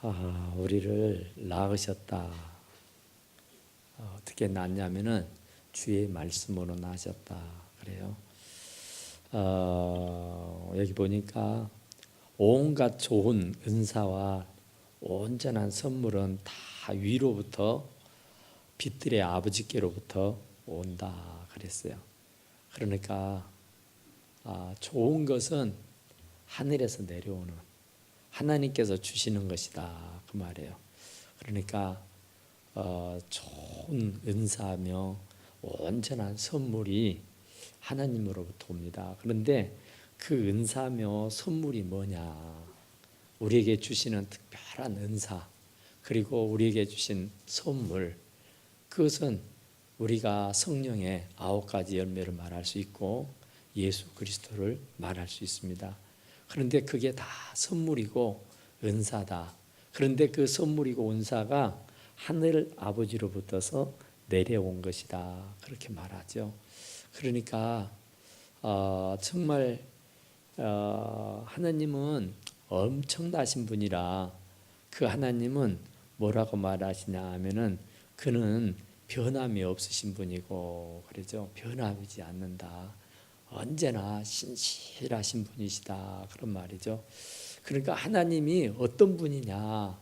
우리를 낳으셨다. 어떻게 낳냐면은 주의 말씀으로 낳으셨다. 그래요. 여기 보니까 온갖 좋은 은사와 온전한 선물은 다 위로부터 빛들의 아버지께로부터 온다 그랬어요. 그러니까 좋은 것은 하늘에서 내려오는 하나님께서 주시는 것이다 그 말이에요. 그러니까 좋은 은사며 온전한 선물이 하나님으로부터 옵니다. 그런데 그 은사며 선물이 뭐냐? 우리에게 주시는 특별한 은사 그리고 우리에게 주신 선물, 그것은 우리가 성령의 9가지 열매를 말할 수 있고 예수 그리스도를 말할 수 있습니다. 그런데 그게 다 선물이고 은사다. 그런데 그 선물이고 은사가 하늘 아버지로부터서 내려온 것이다. 그렇게 말하죠. 그러니까 정말 하나님은 엄청나신 분이라 그 하나님은 뭐라고 말하시냐 하면은 그는 변함이 없으신 분이고 그러죠. 변함이지 않는다. 언제나 신실하신 분이시다. 그런 말이죠. 그러니까 하나님이 어떤 분이냐,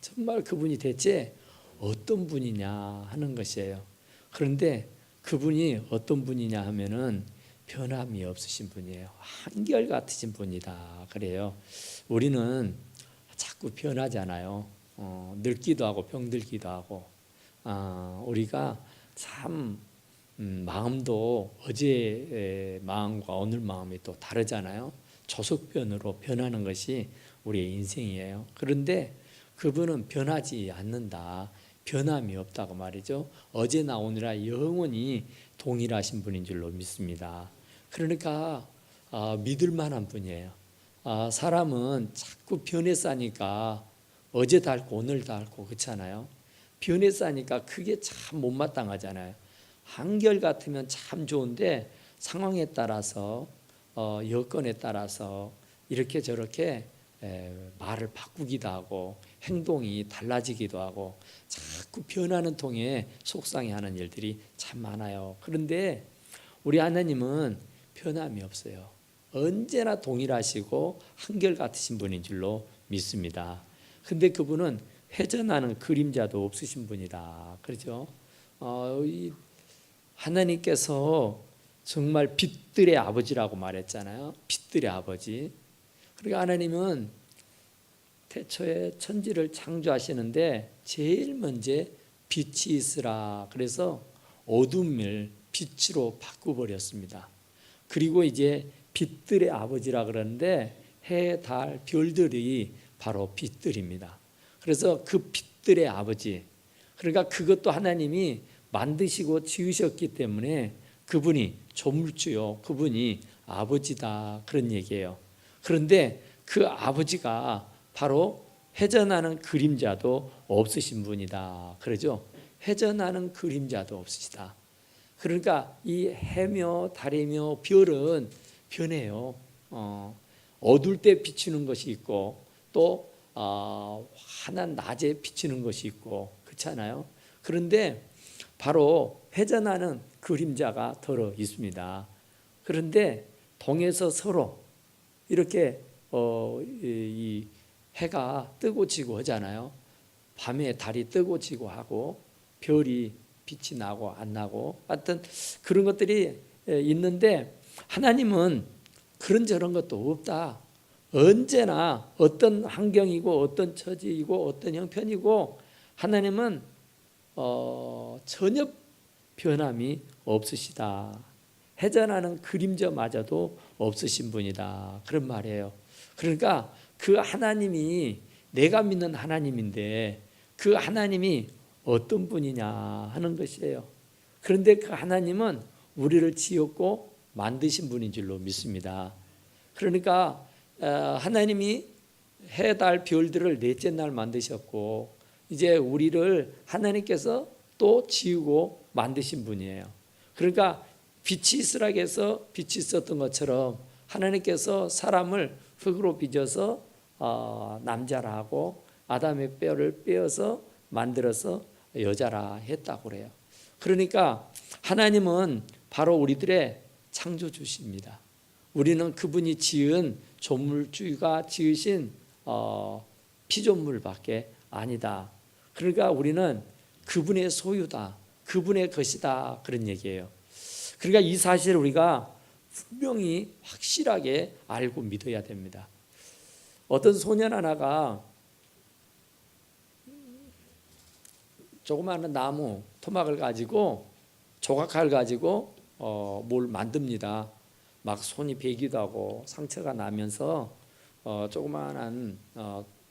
정말 그분이 대체 어떤 분이냐 하는 것이에요. 그런데 그분이 어떤 분이냐 하면은 변함이 없으신 분이에요. 한결같으신 분이다. 그래요. 우리는 자꾸 변하잖아요. 늙기도 하고 병들기도 하고. 우리가 참 마음도 어제의 마음과 오늘 마음이 또 다르잖아요. 조석변으로 변하는 것이 우리의 인생이에요. 그런데 그분은 변하지 않는다. 변함이 없다고 말이죠. 어제나 오늘나 영원히 동일하신 분인 줄로 믿습니다. 그러니까 믿을 만한 분이에요. 사람은 자꾸 변해싸니까 어제 닳고 오늘 닳고 그렇잖아요. 변해싸니까 그게 참 못마땅하잖아요. 한결같으면 참 좋은데 상황에 따라서 여건에 따라서 이렇게 저렇게 말을 바꾸기도 하고 행동이 달라지기도 하고 자꾸 변하는 통에 속상해하는 일들이 참 많아요. 그런데 우리 하나님은 변함이 없어요. 언제나 동일하시고 한결같으신 분인 줄로 믿습니다. 근데 그분은 회전하는 그림자도 없으신 분이다. 그렇죠? 하나님께서 정말 빛들의 아버지라고 말했잖아요. 빛들의 아버지. 그러니까 하나님은 태초에 천지를 창조하시는데 제일 먼저 빛이 있으라. 그래서 어둠을 빛으로 바꾸버렸습니다. 그리고 이제 빛들의 아버지라 그러는데 해, 달, 별들이 바로 빛들입니다. 그래서 그 빛들의 아버지, 그러니까 그것도 하나님이 만드시고 지으셨기 때문에 그분이 조물주요, 그분이 아버지다 그런 얘기예요. 그런데 그 아버지가 바로 회전하는 그림자도 없으신 분이다 그러죠. 회전하는 그림자도 없으시다. 그러니까 이 해며 달이며 별은 변해요. 어두울 때 비추는 것이 있고 또 환한 낮에 비추는 것이 있고 그렇잖아요. 그런데 바로 회전하는 그림자가 들어 있습니다. 그런데 동에서 서로 이렇게 이 해가 뜨고 지고 하잖아요. 밤에 달이 뜨고 지고 하고 별이 빛이 나고 안 나고 하여튼 그런 것들이 있는데 하나님은 그런저런 것도 없다. 언제나 어떤 환경이고 어떤 처지이고 어떤 형편이고 하나님은 전혀 변함이 없으시다. 회전하는 그림자마저도 없으신 분이다. 그런 말이에요. 그러니까 그 하나님이 내가 믿는 하나님인데 그 하나님이 어떤 분이냐 하는 것이에요. 그런데 그 하나님은 우리를 지었고 만드신 분인 줄로 믿습니다. 그러니까 하나님이 해, 달, 별들을 넷째 날 만드셨고 이제 우리를 하나님께서 또 지우고 만드신 분이에요. 그러니까 빛이 있으라 해서 빛이 있었던 것처럼 하나님께서 사람을 흙으로 빚어서 남자라 하고 아담의 뼈를 빼어서 만들어서 여자라 했다고 그래요. 그러니까 하나님은 바로 우리들의 창조주십니다. 우리는 그분이 지은 조물주가 지으신 피조물밖에 아니다. 그러니까 우리는 그분의 소유다, 그분의 것이다, 그런 얘기예요. 그러니까 이 사실을 우리가 분명히 확실하게 알고 믿어야 됩니다. 어떤 소년 하나가 조그마한 나무 토막을 가지고 조각칼 가지고 뭘 만듭니다. 막 손이 베기도 하고 상처가 나면서 조그마한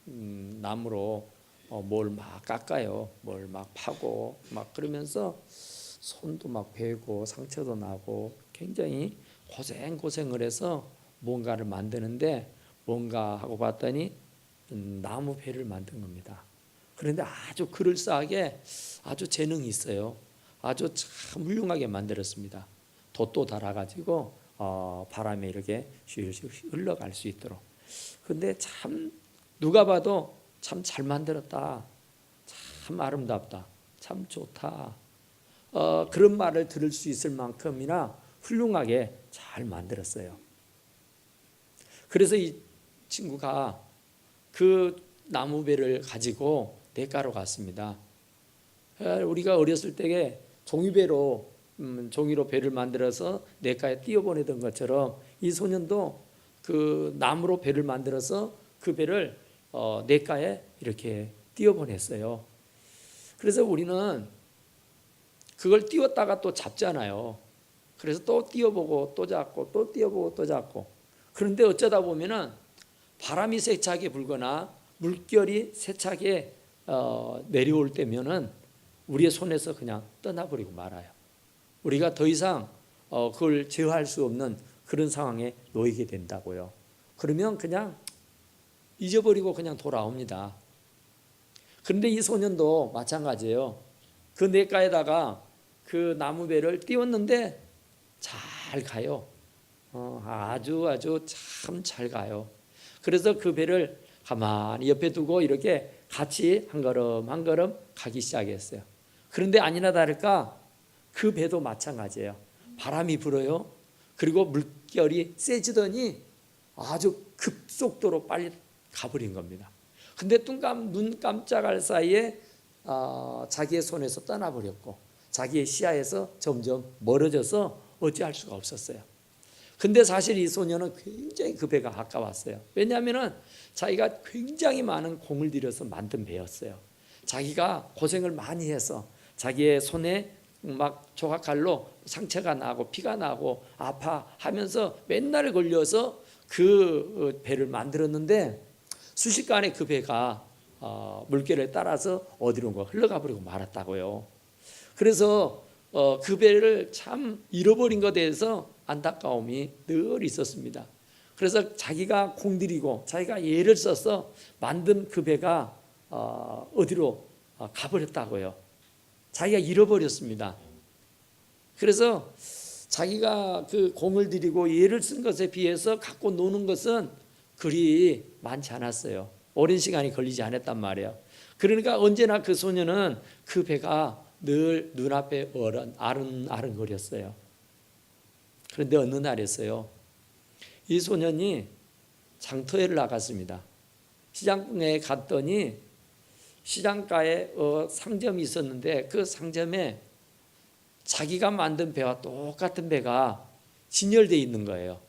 나무로 뭘 막 깎아요. 뭘 막 파고 막 그러면서 손도 막 베고 상처도 나고 굉장히 고생을 해서 뭔가를 만드는데 뭔가 하고 봤더니 나무 배를 만든 겁니다. 그런데 아주 그럴싸하게 아주 재능이 있어요. 아주 참 훌륭하게 만들었습니다. 돛도 달아가지고 바람에 이렇게 쉴쉴 흘러갈 수 있도록. 근데 참 누가 봐도 참 잘 만들었다, 참 아름답다, 참 좋다, 그런 말을 들을 수 있을 만큼이나 훌륭하게 잘 만들었어요. 그래서 이 친구가 그 나무배를 가지고 냇가로 갔습니다. 우리가 어렸을 때에 종이배로 종이로 배를 만들어서 냇가에 띄어보내던 것처럼 이 소년도 그 나무로 배를 만들어서 그 배를 냇가에 이렇게 띄어보냈어요. 그래서 우리는 그걸 띄웠다가 또 잡잖아요. 그래서 또 띄어보고 또 잡고 또 띄어보고 또 잡고. 그런데 어쩌다 보면은 바람이 세차게 불거나 물결이 세차게 내려올 때면은 우리의 손에서 그냥 떠나버리고 말아요. 우리가 더 이상 그걸 제어할 수 없는 그런 상황에 놓이게 된다고요. 그러면 그냥 잊어버리고 그냥 돌아옵니다. 그런데 이 소년도 마찬가지예요. 그 냇가에다가 그 나무배를 띄웠는데 잘 가요. 아주 참 잘 가요. 그래서 그 배를 가만히 옆에 두고 이렇게 같이 한 걸음 한 걸음 가기 시작했어요. 그런데 아니나 다를까 그 배도 마찬가지예요. 바람이 불어요. 그리고 물결이 세지더니 아주 급속도로 빨리 가버린 겁니다. 근데 눈 깜짝할 사이에 자기의 손에서 떠나버렸고 자기의 시야에서 점점 멀어져서 어찌할 수가 없었어요. 근데 사실 이 소녀는 굉장히 그 배가 가까웠어요. 왜냐하면 자기가 굉장히 많은 공을 들여서 만든 배였어요. 자기가 고생을 많이 해서 자기의 손에 막 조각칼로 상처가 나고 피가 나고 아파하면서 맨날 걸려서 그 배를 만들었는데 순식간에 그 배가 물결에 따라서 어디론가 흘러가 버리고 말았다고요. 그래서 그 배를 참 잃어버린 것에 대해서 안타까움이 늘 있었습니다. 그래서 자기가 공들이고 자기가 애를 써서 만든 그 배가 어디로 가버렸다고요. 자기가 잃어버렸습니다. 그래서 자기가 그 공을 들이고 애를 쓴 것에 비해서 갖고 노는 것은 그리 많지 않았어요. 오랜 시간이 걸리지 않았단 말이에요. 그러니까 언제나 그 소녀는 그 배가 늘 눈앞에 아른아른거렸어요. 그런데 어느 날이었어요. 이 소년이 장터에 나갔습니다. 시장에 갔더니 시장가에 상점이 있었는데 그 상점에 자기가 만든 배와 똑같은 배가 진열되어 있는 거예요.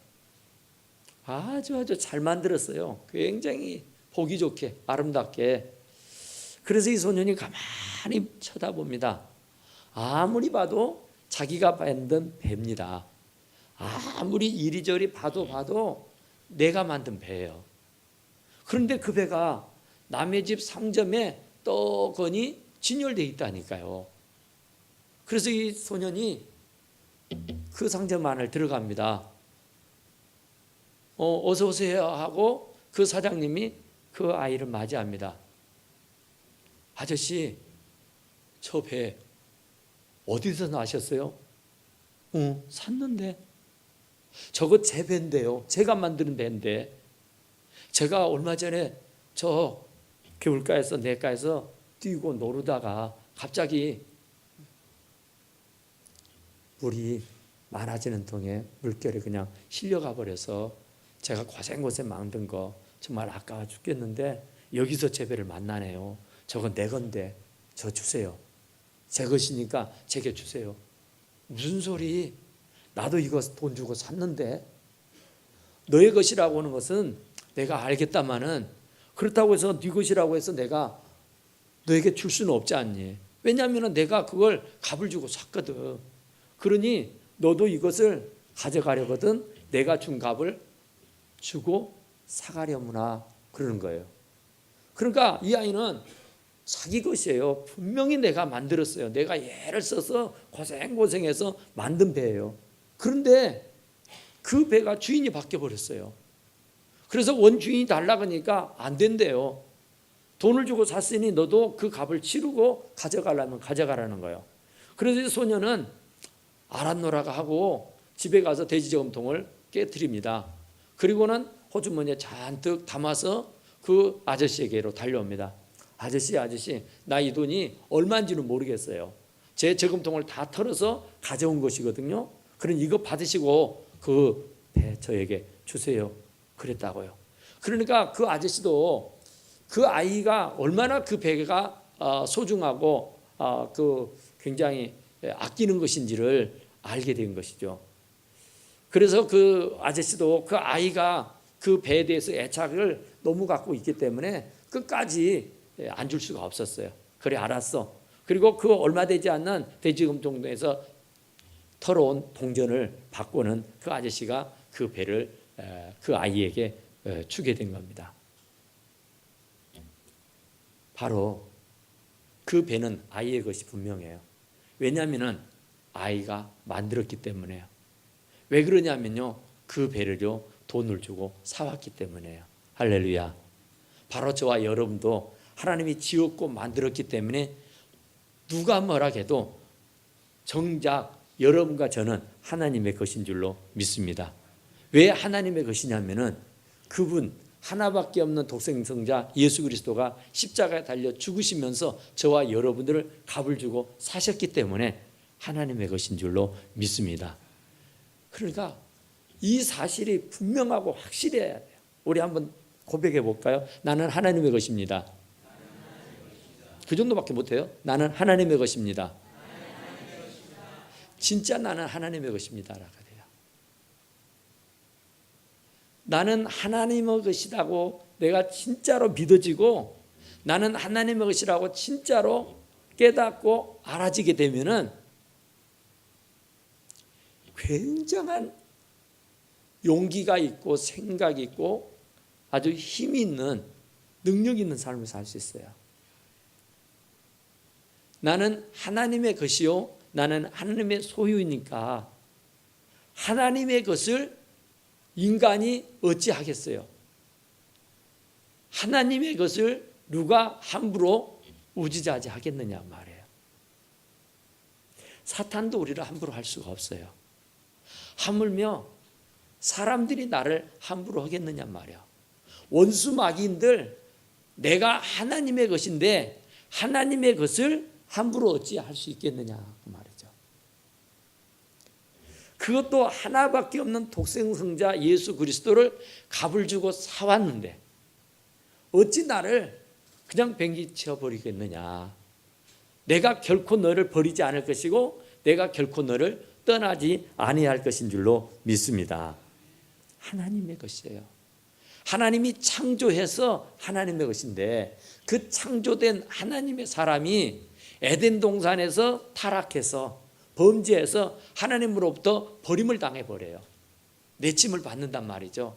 아주 잘 만들었어요. 굉장히 보기 좋게 아름답게. 그래서 이 소년이 가만히 쳐다봅니다. 아무리 봐도 자기가 만든 배입니다. 아무리 이리저리 봐도 내가 만든 배예요. 그런데 그 배가 남의 집 상점에 떡하니 진열되어 있다니까요. 그래서 이 소년이 그 상점 안을 들어갑니다. 어서 오세요 하고 그 사장님이 그 아이를 맞이합니다. 아저씨, 저 배 어디서 나셨어요? 샀는데. 저거 제 배인데요. 제가 만드는 배인데. 제가 얼마 전에 저 개울가에서 냇가에서 뛰고 놀다가 갑자기 물이 많아지는 통에 물결이 그냥 실려가 버려서 제가 고생고생 만든 거 정말 아까워 죽겠는데 여기서 제 배를 만나네요. 저건 내 건데 저 주세요. 제 것이니까 제게 주세요. 무슨 소리? 나도 이거 돈 주고 샀는데. 너의 것이라고 하는 것은 내가 알겠다마는 그렇다고 해서 네 것이라고 해서 내가 너에게 줄 수는 없지 않니? 왜냐하면 내가 그걸 값을 주고 샀거든. 그러니 너도 이것을 가져가려거든 내가 준 값을 주고 사가려무나 그러는 거예요. 그러니까 이 아이는 자기 것이에요. 분명히 내가 만들었어요. 내가 애를 써서 고생고생해서 만든 배예요. 그런데 그 배가 주인이 바뀌어버렸어요. 그래서 원주인이 달라고 하니까 안 된대요. 돈을 주고 샀으니 너도 그 값을 치르고 가져가려면 가져가라는 거예요. 그래서 소녀는 알았노라고 하고 집에 가서 돼지저금통을 깨뜨립니다. 그리고는 호주머니에 잔뜩 담아서 그 아저씨에게로 달려옵니다. 아저씨 나 이 돈이 얼마인지는 모르겠어요. 제 저금통을 다 털어서 가져온 것이거든요. 그러니 이거 받으시고 그 배 저에게 주세요. 그랬다고요. 그러니까 그 아저씨도 그 아이가 얼마나 그 배가 소중하고 그 굉장히 아끼는 것인지를 알게 된 것이죠. 그래서 그 아저씨도 그 아이가 그 배에 대해서 애착을 너무 갖고 있기 때문에 끝까지 안 줄 수가 없었어요. 그래 알았어. 그리고 그 얼마 되지 않는 돼지금통에서 털어온 동전을 받고는 그 아저씨가 그 배를 그 아이에게 주게 된 겁니다. 바로 그 배는 아이의 것이 분명해요. 왜냐하면 아이가 만들었기 때문에요. 왜 그러냐면요, 그 배를요 돈을 주고 사왔기 때문에요. 할렐루야. 바로 저와 여러분도 하나님이 지었고 만들었기 때문에 누가 뭐라 해도 정작 여러분과 저는 하나님의 것인 줄로 믿습니다. 왜 하나님의 것이냐면은 그분 하나밖에 없는 독생성자 예수 그리스도가 십자가에 달려 죽으시면서 저와 여러분들을 값을 주고 사셨기 때문에 하나님의 것인 줄로 믿습니다. 그러니까 이 사실이 분명하고 확실해야 돼요. 우리 한번 고백해 볼까요? 나는 하나님의 것입니다. 그 정도밖에 못해요. 나는 하나님의 것입니다. 진짜 나는 하나님의 것입니다. 나는 하나님의 것이라고 내가 진짜로 믿어지고 나는 하나님의 것이라고 진짜로 깨닫고 알아지게 되면은 굉장한 용기가 있고 생각이 있고 아주 힘이 있는 능력 있는 삶을 살 수 있어요. 나는 하나님의 것이요 나는 하나님의 소유이니까 하나님의 것을 인간이 어찌하겠어요? 하나님의 것을 누가 함부로 우지자지하겠느냐 말이에요. 사탄도 우리를 함부로 할 수가 없어요. 하물며 사람들이 나를 함부로 하겠느냐 말이에요. 원수 마귀인들 내가 하나님의 것인데 하나님의 것을 함부로 어찌할 수 있겠느냐 그 말이죠. 그것도 하나밖에 없는 독생성자 예수 그리스도를 값을 주고 사왔는데 어찌 나를 그냥 ben기쳐 버리겠느냐. 내가 결코 너를 버리지 않을 것이고 내가 결코 너를 떠나지 아니할 것인 줄로 믿습니다. 하나님의 것이에요. 하나님이 창조해서 하나님의 것인데 그 창조된 하나님의 사람이 에덴 동산에서 타락해서 범죄해서 하나님으로부터 버림을 당해버려요. 내침을 받는단 말이죠.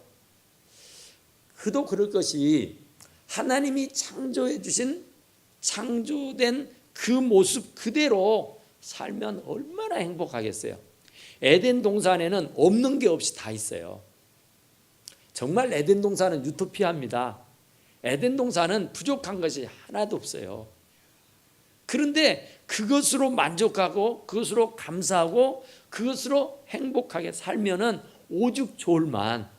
그도 그럴 것이 하나님이 창조해 주신 창조된 그 모습 그대로 살면 얼마나 행복하겠어요. 에덴 동산에는 없는 게 없이 다 있어요. 정말 에덴 동산은 유토피아입니다. 에덴 동산은 부족한 것이 하나도 없어요. 그런데 그것으로 만족하고 그것으로 감사하고 그것으로 행복하게 살면은 오죽 좋을만.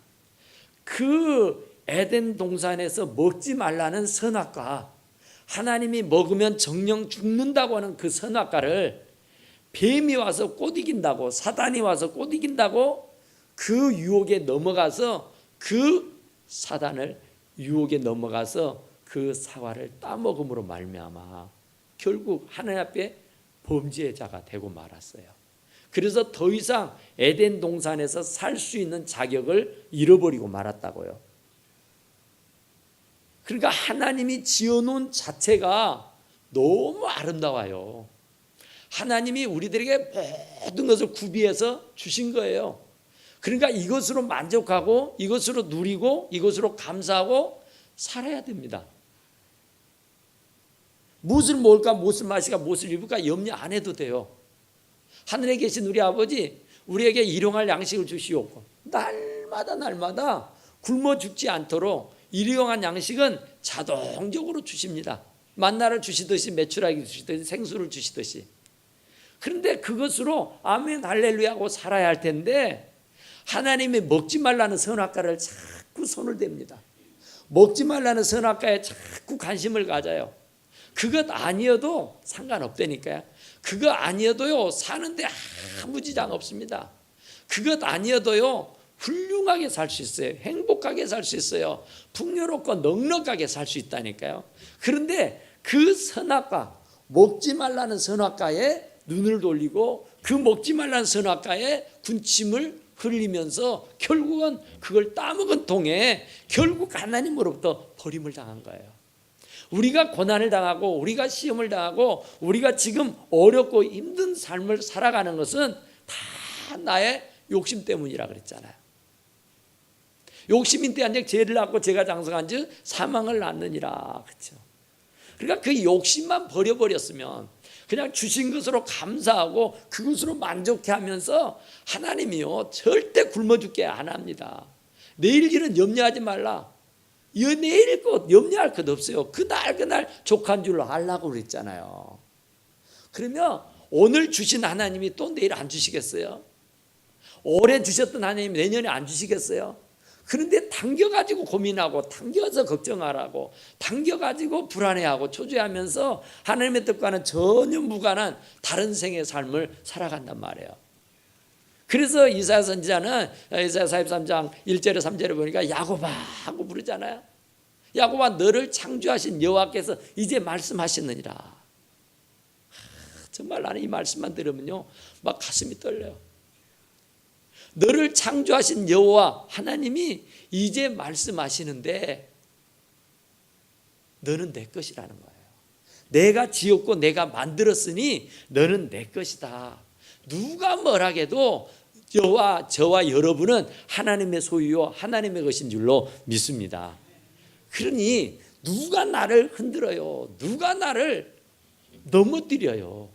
그 에덴 동산에서 먹지 말라는 선악과 하나님이 먹으면 정령 죽는다고 하는 그 선악과를 뱀이 와서 못 이긴다고, 사단이 와서 못 이긴다고 그 유혹에 넘어가서 그 사단을 유혹에 넘어가서 그 사과를 따먹음으로 말미암아 결국 하나님 앞에 범죄자가 되고 말았어요. 그래서 더 이상 에덴 동산에서 살 수 있는 자격을 잃어버리고 말았다고요. 그러니까 하나님이 지어놓은 자체가 너무 아름다워요. 하나님이 우리들에게 모든 것을 구비해서 주신 거예요. 그러니까 이것으로 만족하고 이것으로 누리고 이것으로 감사하고 살아야 됩니다. 무엇을 먹을까, 무엇을 마실까, 무엇을 입을까 염려 안 해도 돼요. 하늘에 계신 우리 아버지 우리에게 일용할 양식을 주시옵고 날마다 굶어 죽지 않도록 일용할 양식은 자동적으로 주십니다. 만나를 주시듯이 메추라기 주시듯이 생수를 주시듯이. 그런데 그것으로 아멘 할렐루야 하고 살아야 할 텐데 하나님이 먹지 말라는 선악과를 자꾸 손을 댑니다. 먹지 말라는 선악과에 자꾸 관심을 가져요. 그것 아니어도 상관없다니까요. 그거 아니어도요 사는데 아무 지장 없습니다. 그것 아니어도요 훌륭하게 살 수 있어요. 행복하게 살 수 있어요. 풍요롭고 넉넉하게 살 수 있다니까요. 그런데 그 선악과, 먹지 말라는 선악과에 눈을 돌리고 그 먹지 말라는 선악과에 군침을 흘리면서 결국은 그걸 따먹은 통에 결국 하나님으로부터 버림을 당한 거예요. 우리가 고난을 당하고 우리가 시험을 당하고 우리가 지금 어렵고 힘든 삶을 살아가는 것은 다 나의 욕심 때문이라 그랬잖아요. 욕심인 때 한즉 죄를 낳고 죄가 장성한 즉 사망을 낳느니라. 그렇죠. 그러니까 그 욕심만 버려버렸으면 그냥 주신 것으로 감사하고 그것으로 만족해하면서 하나님이요 절대 굶어 죽게 안 합니다. 내일 일은 염려하지 말라. 내일 것 염려할 것 없어요. 그날 족한 줄로 알라고 그랬잖아요. 그러면 오늘 주신 하나님이 또 내일 안 주시겠어요? 올해 주셨던 하나님이 내년에 안 주시겠어요? 그런데 당겨가지고 고민하고 당겨서 걱정하라고 당겨가지고 불안해하고 초조해하면서 하나님의 뜻과는 전혀 무관한 다른 생의 삶을 살아간단 말이에요. 그래서 이사야 선지자는 이사야 43장 1절에 3절에 보니까 야곱아 하고 부르잖아요. 야곱아 너를 창조하신 여호와께서 이제 말씀하셨느니라. 정말 나는 이 말씀만 들으면요 막 가슴이 떨려요. 너를 창조하신 여호와 하나님이 이제 말씀하시는데 너는 내 것이라는 거예요. 내가 지었고 내가 만들었으니 너는 내 것이다. 누가 뭐라해도 저와 여러분은 하나님의 소유요 하나님의 것인 줄로 믿습니다. 그러니 누가 나를 흔들어요? 누가 나를 넘어뜨려요?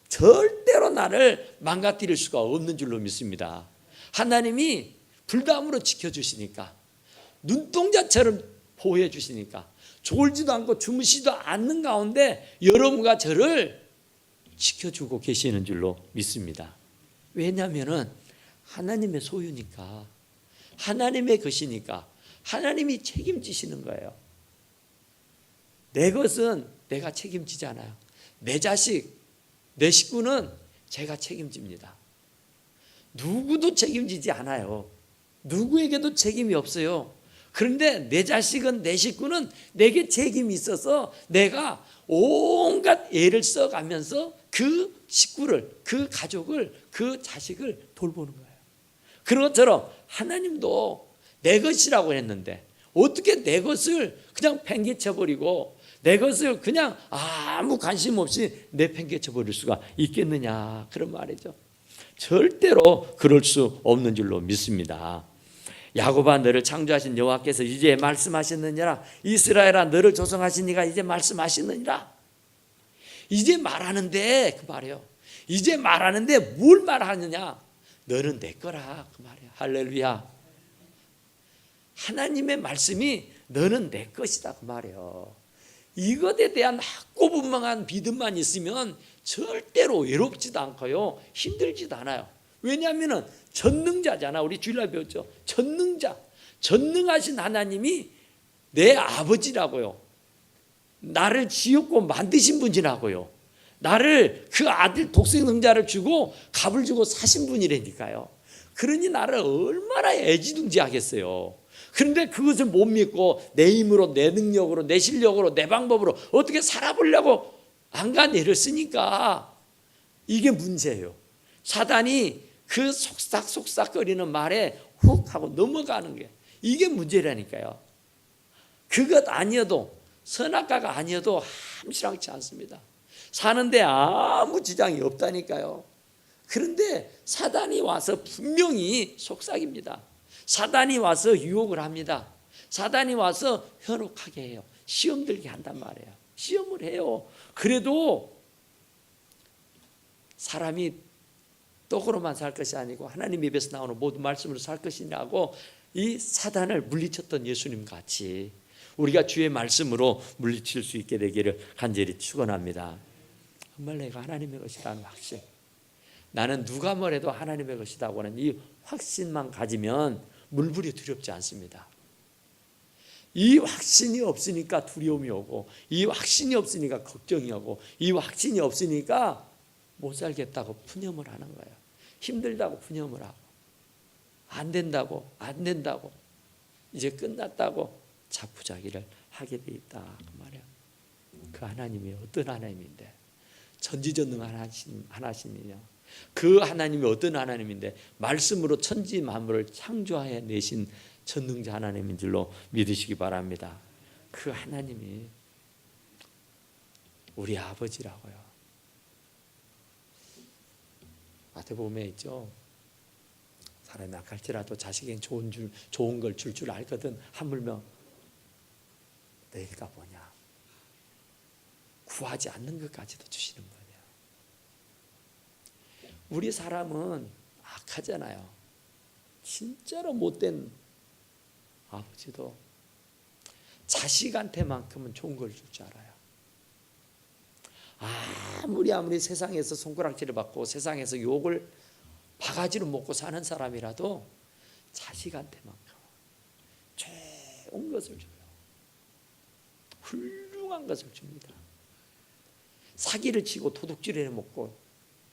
절대로 나를 망가뜨릴 수가 없는 줄로 믿습니다. 하나님이 불담으로 지켜주시니까 눈동자처럼 보호해 주시니까 졸지도 않고 주무시지도 않는 가운데 여러분과 저를 지켜주고 계시는 줄로 믿습니다. 왜냐하면 하나님의 소유니까 하나님의 것이니까 하나님이 책임지시는 거예요. 내 것은 내가 책임지잖아요. 내 자식, 내 식구는 제가 책임집니다. 누구도 책임지지 않아요. 누구에게도 책임이 없어요. 그런데 내 자식은 내 식구는 내게 책임이 있어서 내가 온갖 애를 써가면서 그 식구를, 그 가족을, 그 자식을 돌보는 거예요. 그런 것처럼 하나님도 내 것이라고 했는데 어떻게 내 것을 그냥 팽개쳐버리고 내 것을 그냥 아무 관심 없이 내팽개쳐버릴 수가 있겠느냐 그런 말이죠. 절대로 그럴 수 없는 줄로 믿습니다. 야곱아 너를 창조하신 여호와께서 이제 말씀하셨느니라. 이스라엘아 너를 조성하신 이가 이제 말씀하셨느니라. 이제 말하는데 그 말이에요. 이제 말하는데 뭘 말하느냐? 너는 내 거라 그 말이에요. 할렐루야. 하나님의 말씀이 너는 내 것이다 그 말이에요. 이것에 대한 확고분명한 믿음만 있으면 절대로 외롭지도 않고요 힘들지도 않아요. 왜냐하면 전능자잖아. 우리 주일날 배웠죠. 전능자, 전능하신 하나님이 내 아버지라고요. 나를 지었고 만드신 분이라고요. 나를 그 아들 독생능자를 주고 값을 주고 사신 분이라니까요. 그러니 나를 얼마나 애지중지하겠어요. 그런데 그것을 못 믿고 내 힘으로, 내 능력으로, 내 실력으로, 내 방법으로 어떻게 살아보려고 안간힘을 쓰니까 이게 문제예요. 사단이 그 속삭속삭거리는 말에 훅 하고 넘어가는 게 이게 문제라니까요. 그것 아니어도, 선악과가 아니어도 함실하지 않습니다. 사는데 아무 지장이 없다니까요. 그런데 사단이 와서 분명히 속삭입니다. 사단이 와서 유혹을 합니다. 사단이 와서 현혹하게 해요. 시험 들게 한단 말이에요. 시험을 해요. 그래도 사람이 떡으로만 살 것이 아니고 하나님 입에서 나오는 모든 말씀으로 살 것이냐고 이 사단을 물리쳤던 예수님 같이 우리가 주의 말씀으로 물리칠 수 있게 되기를 간절히 축원합니다. 정말 내가 하나님의 것이라는 확신, 나는 누가 뭐래도 하나님의 것이라고 하는 이 확신만 가지면 물불이 두렵지 않습니다. 이 확신이 없으니까 두려움이 오고, 이 확신이 없으니까 걱정이 오고, 이 확신이 없으니까 못 살겠다고 푸념을 하는 거예요. 힘들다고 푸념을 하고, 안 된다고 이제 끝났다고 자포자기를 하게 돼 있다 그 말이야. 그 하나님이 어떤 하나님인데, 전지전능한 하나님이냐, 그 하나님이 어떤 하나님인데 말씀으로 천지 만물을 창조하여 내신 전능자 하나님인 줄로 믿으시기 바랍니다. 그 하나님이 우리 아버지라고요. 마태복음에 있죠. 사람이 약할지라도 자식에게 좋은 걸 줄 알거든 하물며 너희가 뭐냐, 구하지 않는 것까지도 주시는 거예요. 우리 사람은 악하잖아요. 진짜로 못된 아버지도 자식한테만큼은 좋은 걸 줄 줄 알아요. 아무리 세상에서 손가락질을 받고 세상에서 욕을 바가지로 먹고 사는 사람이라도 자식한테만큼 좋은 것을 줘요. 훌륭한 것을 줍니다. 사기를 치고 도둑질을 먹고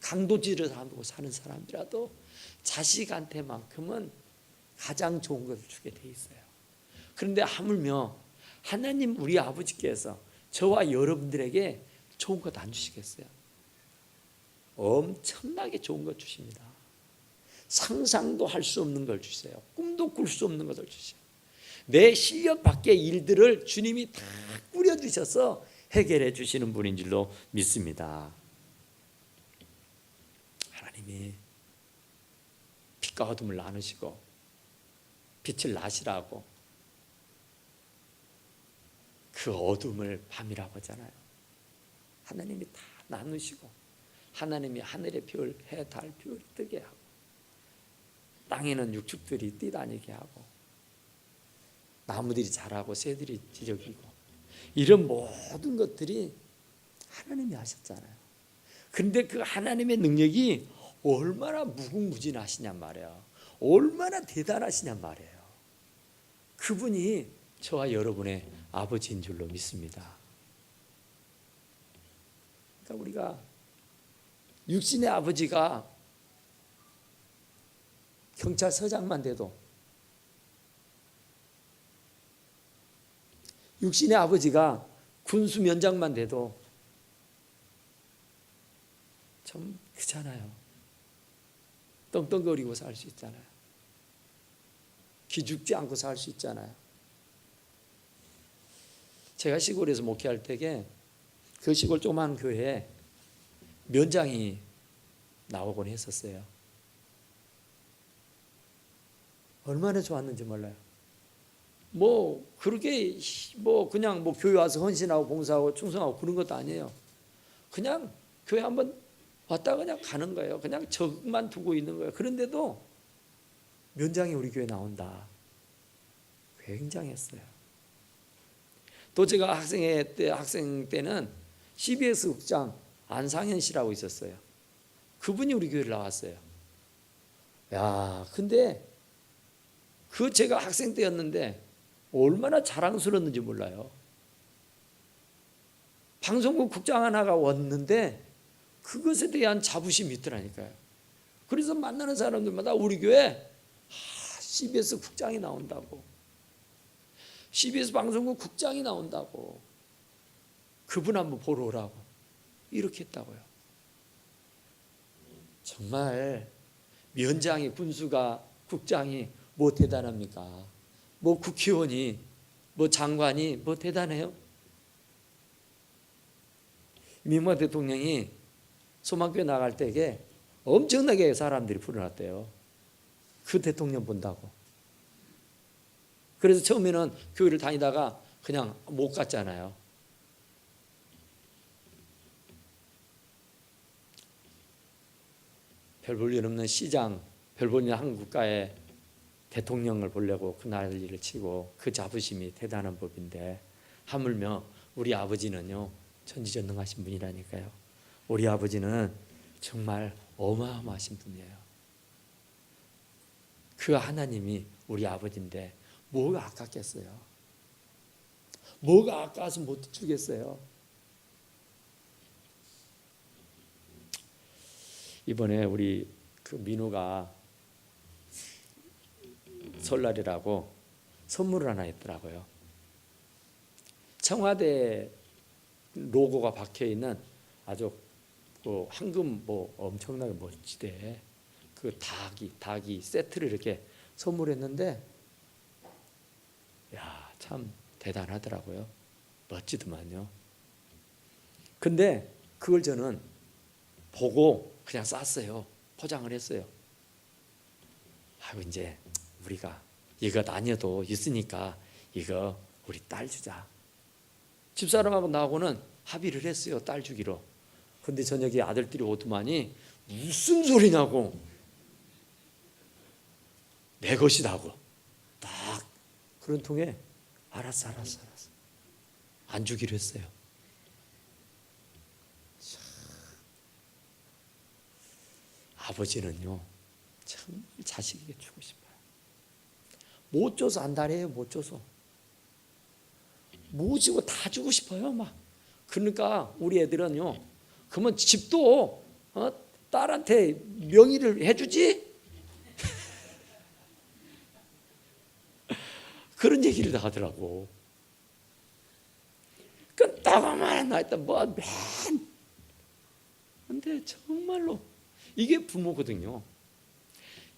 강도질을 하고 사는 사람이라도 자식한테만큼은 가장 좋은 것을 주게 돼 있어요. 그런데 하물며 하나님 우리 아버지께서 저와 여러분들에게 좋은 것 안 주시겠어요? 엄청나게 좋은 것 주십니다. 상상도 할 수 없는 걸 주세요. 꿈도 꿀 수 없는 것을 주세요. 내 실력 밖의 일들을 주님이 다 꾸려주셔서 해결해 주시는 분인 줄로 믿습니다. 하나님이 빛과 어둠을 나누시고 빛을 나시라고 그 어둠을 밤이라고 하잖아요. 하나님이 다 나누시고 하나님이 하늘의 별, 해, 달, 별이 뜨게 하고 땅에는 육축들이 뛰다니게 하고 나무들이 자라고 새들이 지저귀고 이런 모든 것들이 하나님이 하셨잖아요. 그런데 그 하나님의 능력이 얼마나 무궁무진하시냔 말이에요. 얼마나 대단하시냔 말이에요. 그분이 저와 여러분의 아버지인 줄로 믿습니다. 그러니까 우리가 육신의 아버지가 경찰서장만 돼도, 육신의 아버지가 군수면장만 돼도 참 그렇잖아요. 떵떵거리고 살 수 있잖아요. 기죽지 않고 살 수 있잖아요. 제가 시골에서 목회할 때에 그 시골 조그만 교회에 면장이 나오곤 했었어요. 얼마나 좋았는지 몰라요. 그렇게 그냥 교회 와서 헌신하고 봉사하고 충성하고 그런 것도 아니에요. 그냥 교회 한번 왔다 그냥 가는 거예요. 그냥 적만 두고 있는 거예요. 그런데도 면장이 우리 교회 나온다. 굉장했어요. 또 제가 학생 때는 CBS 국장 안상현 씨라고 있었어요. 그분이 우리 교회를 나왔어요. 야, 근데 제가 학생 때였는데 얼마나 자랑스러웠는지 몰라요. 방송국 국장 하나가 왔는데 그것에 대한 자부심이 있더라니까요. 그래서 만나는 사람들마다 우리 교회 CBS 국장이 나온다고, CBS 방송국 국장이 나온다고, 그분 한번 보러 오라고 이렇게 했다고요. 정말 면장이, 군수가, 국장이 뭐 대단합니까? 뭐 국회의원이, 뭐 장관이 뭐 대단해요? 민모아 대통령이 소망교회 나갈 때에 엄청나게 사람들이 불어났대요. 그 대통령 본다고. 그래서 처음에는 교회를 다니다가 그냥 못 갔잖아요. 별 볼 일 없는 시장, 별 볼 일 없는 한 국가의 대통령을 보려고 그 난리를 치고, 그 자부심이 대단한 법인데, 하물며 우리 아버지는요 전지전능하신 분이라니까요. 우리 아버지는 정말 어마어마하신 분이에요. 그 하나님이 우리 아버지인데 뭐가 아깝겠어요? 뭐가 아까워서 못 주겠어요? 이번에 우리 그 민우가 설날이라고 선물을 하나 했더라고요. 청와대 로고가 박혀 있는 아주 그 황금 뭐 엄청나게 멋지대 그 닭이 세트를 이렇게 선물했는데, 야, 참 대단하더라고요. 멋지더만요. 근데 그걸 저는 보고 그냥 쌌어요. 포장을 했어요. 아이고, 이제 우리가 이것 아니어도 있으니까 이거 우리 딸 주자. 집사람하고 나하고는 합의를 했어요. 딸 주기로. 근데 저녁에 아들들이 오더만이 무슨 소리냐고, 내 것이라고 딱 그런 통에 알았어 안 주기로 했어요. 참, 아버지는요 참 자식에게 주고 싶어요. 못 줘서 안달해요. 못 줘서 못 주고 다 주고 싶어요 막. 그러니까 우리 애들은요, 그러면 집도 딸한테 명의를 해주지? 그런 얘기를 다 하더라고. 끝다가만 나했던 뭐 맨. 근데 정말로 이게 부모거든요.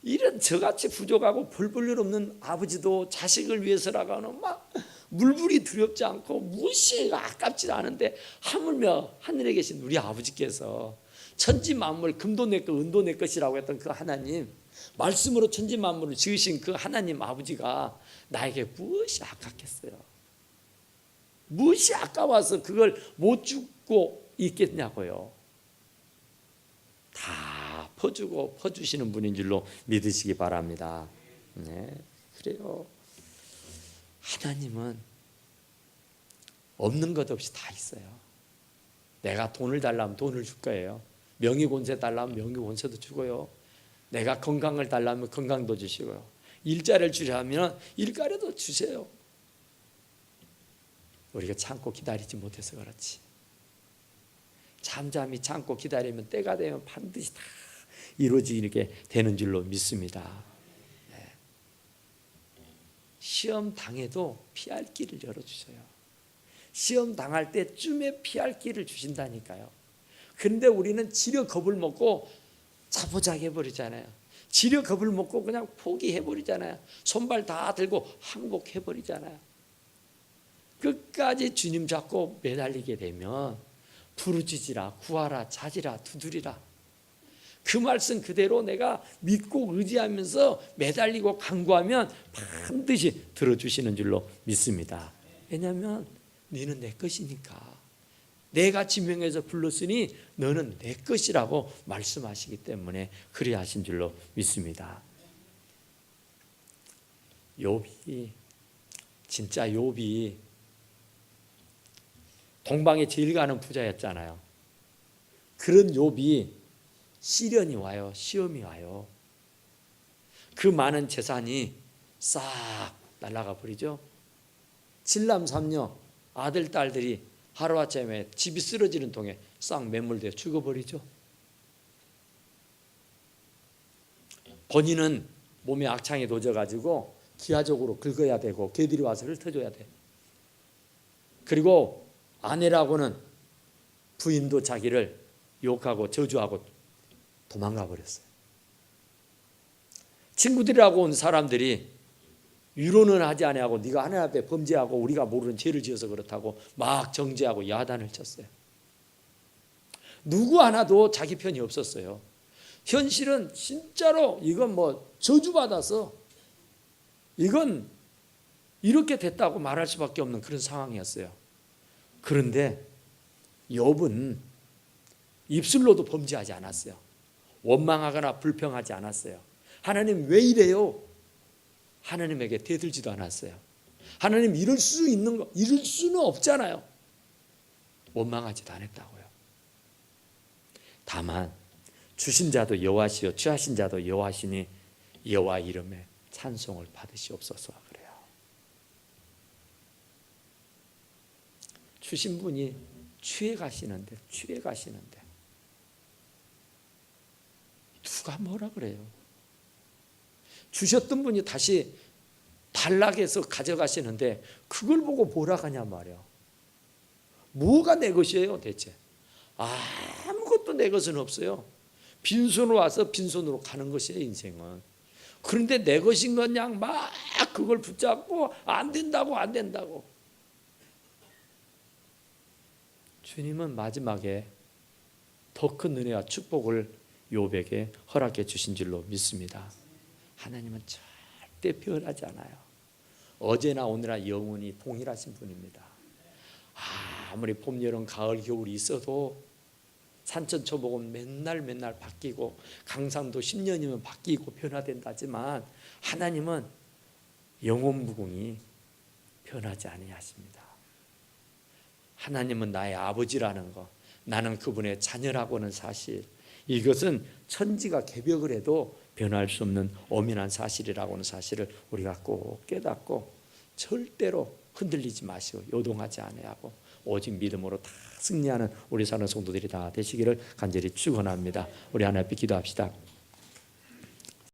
이런 저같이 부족하고 볼 볼 일 없는 아버지도 자식을 위해서라고는 막 물불이 두렵지 않고 무엇이 아깝지 않은데, 하물며 하늘에 계신 우리 아버지께서 천지 만물 금도 내 것 은도 내 것이라고 했던 그 하나님, 말씀으로 천지 만물을 지으신 그 하나님 아버지가 나에게 무엇이 아깝겠어요? 무엇이 아까워서 그걸 못 주고 있겠냐고요. 다 퍼주고 퍼주시는 분인 줄로 믿으시기 바랍니다. 네, 그래요. 하나님은 없는 것 없이 다 있어요. 내가 돈을 달라면 돈을 줄 거예요. 명예권세 달라면 명예권세도 주고요. 내가 건강을 달라면 건강도 주시고요. 일자리를 주려면 일자리도 주세요. 우리가 참고 기다리지 못해서 그렇지. 잠잠히 참고 기다리면 때가 되면 반드시 다 이루어지게 되는 줄로 믿습니다. 네. 시험 당해도 피할 길을 열어주셔요. 시험 당할 때쯤에 피할 길을 주신다니까요. 그런데 우리는 지려 겁을 먹고 자포자기 해버리잖아요. 지려 겁을 먹고 그냥 포기해버리잖아요. 손발 다 들고 항복해버리잖아요. 끝까지 주님 잡고 매달리게 되면 부르짖으라, 구하라, 찾으라, 두드리라. 그 말씀 그대로 내가 믿고 의지하면서 매달리고 간구하면 반드시 들어주시는 줄로 믿습니다. 왜냐하면 너는 내 것이니까. 내가 지명해서 불렀으니 너는 내 것이라고 말씀하시기 때문에 그리하신 줄로 믿습니다. 욥이, 진짜 욥이 동방에 제일 가는 부자였잖아요. 그런 욥이 시련이 와요. 시험이 와요. 그 많은 재산이 싹 날아가 버리죠. 7남 3녀 아들 딸들이 하루아침에 집이 쓰러지는 통에 싹 매몰되어 죽어버리죠. 본인은 몸에 악창이 도져가지고 기하적으로 긁어야 되고 개들이 와서 훑어줘야 돼. 그리고 아내라고는 부인도 자기를 욕하고 저주하고 도망가 버렸어요. 친구들이라고 온 사람들이 위로는 하지 아니하고 네가 하나님 앞에 범죄하고 우리가 모르는 죄를 지어서 그렇다고 막 정죄하고 야단을 쳤어요. 누구 하나도 자기 편이 없었어요. 현실은 진짜로 이건 뭐 저주받아서 이건 이렇게 됐다고 말할 수밖에 없는 그런 상황이었어요. 그런데 욥은 입술로도 범죄하지 않았어요. 원망하거나 불평하지 않았어요. 하나님 왜 이래요? 하나님에게 대들지도 않았어요. 하나님 이럴 수 있는 거, 이럴 수는 없잖아요. 원망하지도 않았다고요. 다만 주신 자도 여호와시요 취하신 자도 여호와시니 여호와 이름에 찬송을 받으시옵소서 그래요. 주신 분이 취해 가시는데 누가 뭐라 그래요? 주셨던 분이 다시 단락해서 가져가시는데 그걸 보고 뭐라 하냐 말이야. 뭐가 내 것이에요 대체? 아무것도 내 것은 없어요. 빈손으로 와서 빈손으로 가는 것이에요 인생은. 그런데 내 것인 그냥 막 그걸 붙잡고 안 된다고. 주님은 마지막에 더 큰 은혜와 축복을 욥에게 허락해 주신 줄로 믿습니다. 하나님은 절대 변하지 않아요. 어제나 오늘나 영원히 동일하신 분입니다. 아무리 봄, 여름, 가을, 겨울이 있어도 산천초복은 맨날 바뀌고 강산도 10년이면 바뀌고 변화된다지만 하나님은 영원무궁히 변하지 아니하십니다. 하나님은 나의 아버지라는 것, 나는 그분의 자녀라고는 사실, 이것은 천지가 개벽을 해도 변할 수 없는 엄연한 사실이라고 하는 사실을 우리가 꼭 깨닫고 절대로 흔들리지 마시고 요동하지 아니하고 오직 믿음으로 다 승리하는 우리 사는 성도들이 다 되시기를 간절히 축원합니다. 우리 하나님 앞에 기도합시다.